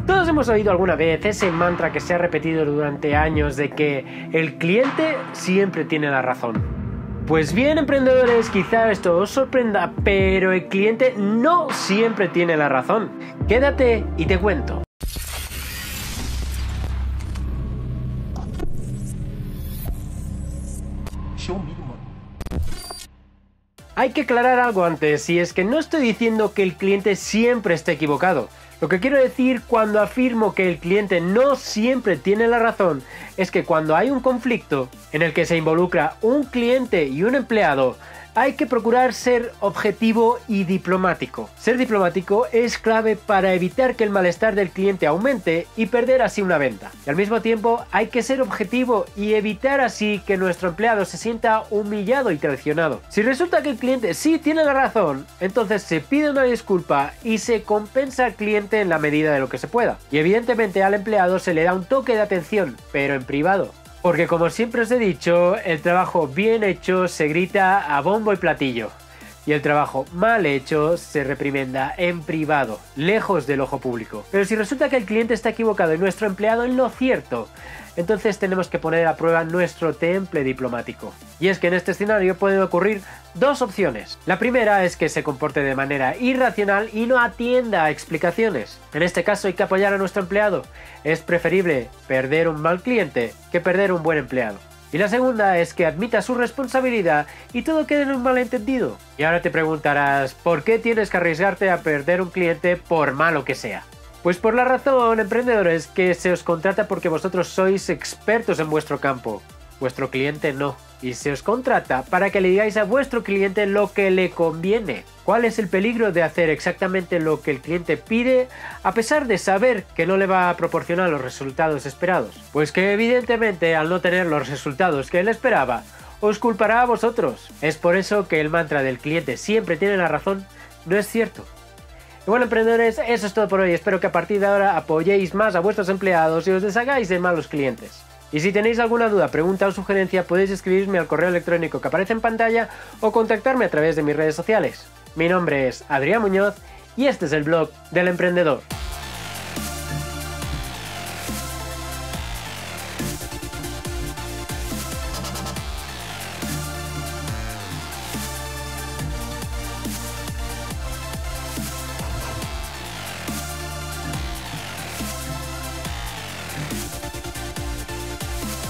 Todos hemos oído alguna vez ese mantra que se ha repetido durante años de que el cliente siempre tiene la razón. Pues bien, emprendedores, quizá esto os sorprenda, pero el cliente no siempre tiene la razón. Quédate y te cuento. Hay que aclarar algo antes, y es que no estoy diciendo que el cliente siempre esté equivocado. Lo que quiero decir cuando afirmo que el cliente no siempre tiene la razón es que cuando hay un conflicto en el que se involucra un cliente y un empleado, hay que procurar ser objetivo y diplomático. Ser diplomático es clave para evitar que el malestar del cliente aumente y perder así una venta. Y al mismo tiempo hay que ser objetivo y evitar así que nuestro empleado se sienta humillado y traicionado. Si resulta que el cliente sí tiene la razón, entonces se pide una disculpa y se compensa al cliente en la medida de lo que se pueda. Y evidentemente al empleado se le da un toque de atención, pero en privado. Porque como siempre os he dicho, el trabajo bien hecho se grita a bombo y platillo. Y el trabajo mal hecho se reprimenda en privado, lejos del ojo público. Pero si resulta que el cliente está equivocado y nuestro empleado en lo cierto, entonces tenemos que poner a prueba nuestro temple diplomático. Y es que en este escenario pueden ocurrir dos opciones. La primera es que se comporte de manera irracional y no atienda a explicaciones. En este caso hay que apoyar a nuestro empleado. Es preferible perder un mal cliente que perder un buen empleado. Y la segunda es que admita su responsabilidad y todo quede en un malentendido. Y ahora te preguntarás, ¿por qué tienes que arriesgarte a perder un cliente por malo que sea? Pues por la razón, emprendedores, que se os contrata porque vosotros sois expertos en vuestro campo. Vuestro cliente no. Y se os contrata para que le digáis a vuestro cliente lo que le conviene. ¿Cuál es el peligro de hacer exactamente lo que el cliente pide a pesar de saber que no le va a proporcionar los resultados esperados? Pues que evidentemente al no tener los resultados que él esperaba, os culpará a vosotros. Es por eso que el mantra del cliente siempre tiene la razón no es cierto. Y bueno, emprendedores, eso es todo por hoy. Espero que a partir de ahora apoyéis más a vuestros empleados y os deshagáis de malos clientes. Y si tenéis alguna duda, pregunta o sugerencia, podéis escribirme al correo electrónico que aparece en pantalla o contactarme a través de mis redes sociales. Mi nombre es Adrián Muñoz y este es el blog del emprendedor.